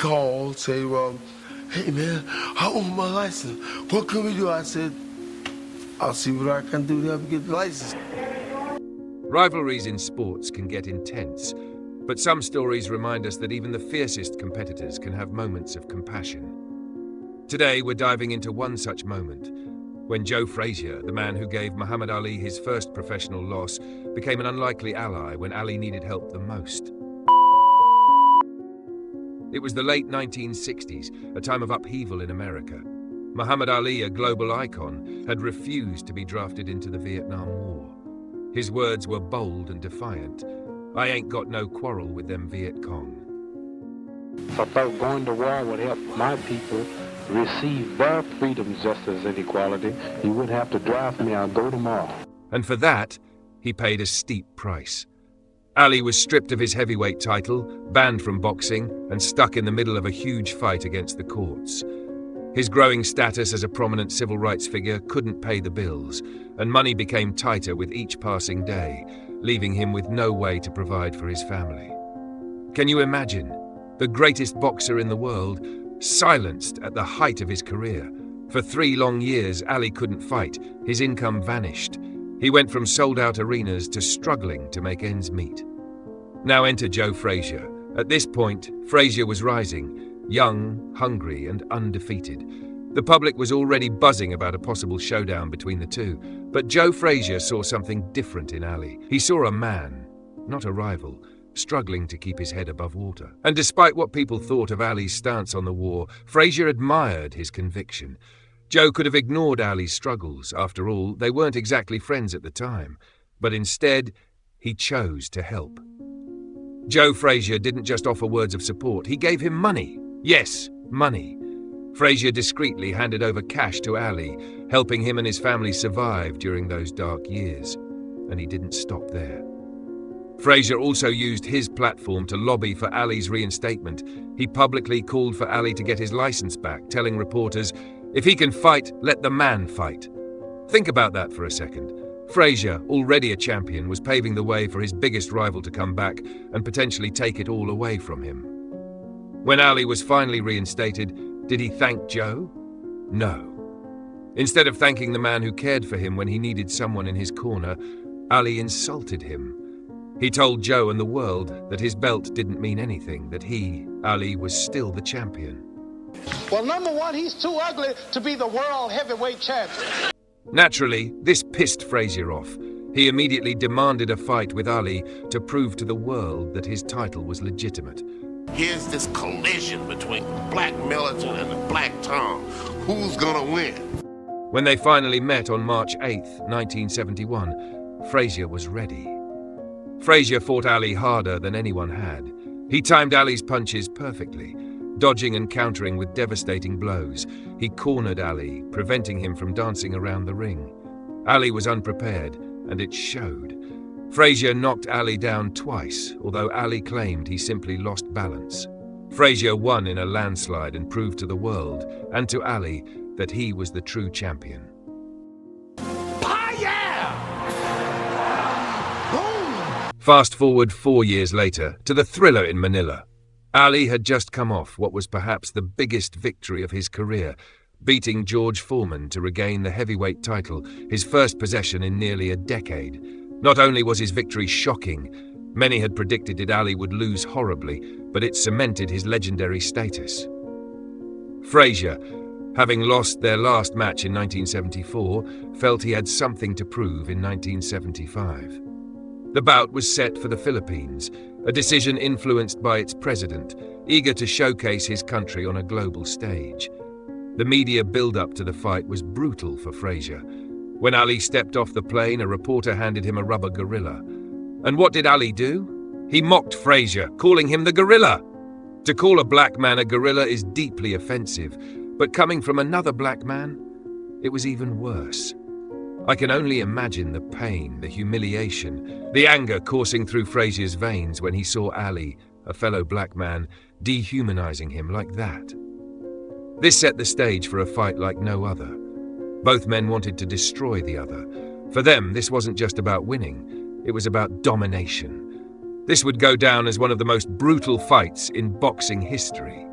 called, say, well, hey man, I want my license. What can we do? I said, I'll see what I can do to help get the license. Rivalries in sports can get intense, but some stories remind us that even the fiercest competitors can have moments of compassion. Today, we're diving into one such moment, when Joe Frazier, the man who gave Muhammad Ali his first professional loss, became an unlikely ally when Ali needed help the most. It was the late 1960s, a time of upheaval in America. Muhammad Ali, a global icon, had refused to be drafted into the Vietnam War. His words were bold and defiant. I ain't got no quarrel with them Viet Cong. If I thought going to war would help my people receive their freedoms just as an equality, he wouldn't have to draft me. I'll go tomorrow. And for that, he paid a steep price. Ali was stripped of his heavyweight title, banned from boxing, and stuck in the middle of a huge fight against the courts. His growing status as a prominent civil rights figure couldn't pay the bills, and money became tighter with each passing day, leaving him with no way to provide for his family. Can you imagine? The greatest boxer in the world, silenced at the height of his career. For 3 long years, Ali couldn't fight. His income vanished. He went from sold-out arenas to struggling to make ends meet. Now enter Joe Frazier. At this point, Frazier was rising, young, hungry, and undefeated. The public was already buzzing about a possible showdown between the two, but Joe Frazier saw something different in Ali. He saw a man, not a rival, struggling to keep his head above water. And despite what people thought of Ali's stance on the war, Frazier admired his conviction. Joe could have ignored Ali's struggles. After all, they weren't exactly friends at the time. But instead, he chose to help. Joe Frazier didn't just offer words of support, he gave him money. Yes, money. Frazier discreetly handed over cash to Ali, helping him and his family survive during those dark years. And he didn't stop there. Frazier also used his platform to lobby for Ali's reinstatement. He publicly called for Ali to get his license back, telling reporters, "If he can fight, let the man fight." Think about that for a second. Frazier, already a champion, was paving the way for his biggest rival to come back and potentially take it all away from him. When Ali was finally reinstated, did he thank Joe? No. Instead of thanking the man who cared for him when he needed someone in his corner, Ali insulted him. He told Joe and the world that his belt didn't mean anything, that he, Ali, was still the champion. Well, number one, he's too ugly to be the world heavyweight champion. Naturally, this pissed Frazier off. He immediately demanded a fight with Ali to prove to the world that his title was legitimate. Here's this collision between the black militant and the black Tom. Who's gonna win? When they finally met on March 8th, 1971, Frazier was ready. Frazier fought Ali harder than anyone had. He timed Ali's punches perfectly, dodging and countering with devastating blows. He cornered Ali, preventing him from dancing around the ring. Ali was unprepared, and it showed. Frazier knocked Ali down twice, although Ali claimed he simply lost balance. Frazier won in a landslide and proved to the world, and to Ali, that he was the true champion. Fast forward 4 years later, to the Thrilla in Manila. Ali had just come off what was perhaps the biggest victory of his career, beating George Foreman to regain the heavyweight title, his first possession in nearly a decade. Not only was his victory shocking, many had predicted that Ali would lose horribly, but it cemented his legendary status. Frazier, having lost their last match in 1974, felt he had something to prove in 1975. The bout was set for the Philippines, a decision influenced by its president, eager to showcase his country on a global stage. The media build-up to the fight was brutal for Frazier. When Ali stepped off the plane, a reporter handed him a rubber gorilla. And what did Ali do? He mocked Frazier, calling him the gorilla. To call a black man a gorilla is deeply offensive, but coming from another black man, it was even worse. I can only imagine the pain, the humiliation, the anger coursing through Frazier's veins when he saw Ali, a fellow black man, dehumanizing him like that. This set the stage for a fight like no other. Both men wanted to destroy the other. For them, this wasn't just about winning, it was about domination. This would go down as one of the most brutal fights in boxing history.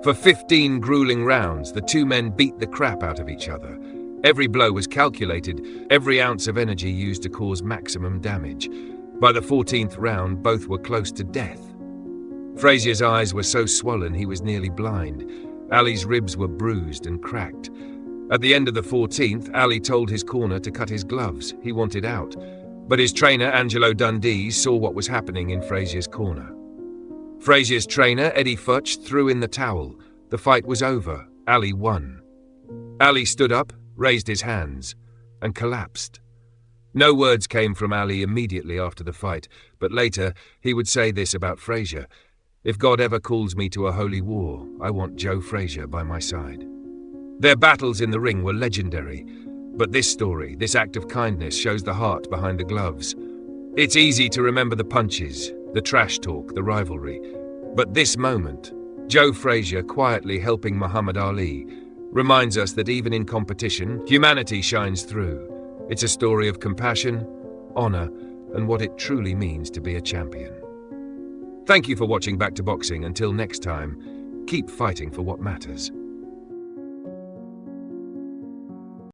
For 15 grueling rounds, the two men beat the crap out of each other. Every blow was calculated, every ounce of energy used to cause maximum damage. By the 14th round, both were close to death. Frazier's eyes were so swollen he was nearly blind. Ali's ribs were bruised and cracked. At the end of the 14th, Ali told his corner to cut his gloves. He wanted out. But his trainer, Angelo Dundee, saw what was happening in Frazier's corner. Frazier's trainer, Eddie Futch, threw in the towel. The fight was over. Ali won. Ali stood up, raised his hands, and collapsed. No words came from Ali immediately after the fight, but later he would say this about Frazier: "If God ever calls me to a holy war, I want Joe Frazier by my side." Their battles in the ring were legendary, but this story, this act of kindness, shows the heart behind the gloves. It's easy to remember the punches, the trash talk, the rivalry, but this moment, Joe Frazier quietly helping Muhammad Ali, reminds us that even in competition, humanity shines through. It's a story of compassion, honor, and what it truly means to be a champion. Thank you for watching Back to Boxing. Until next time, keep fighting for what matters.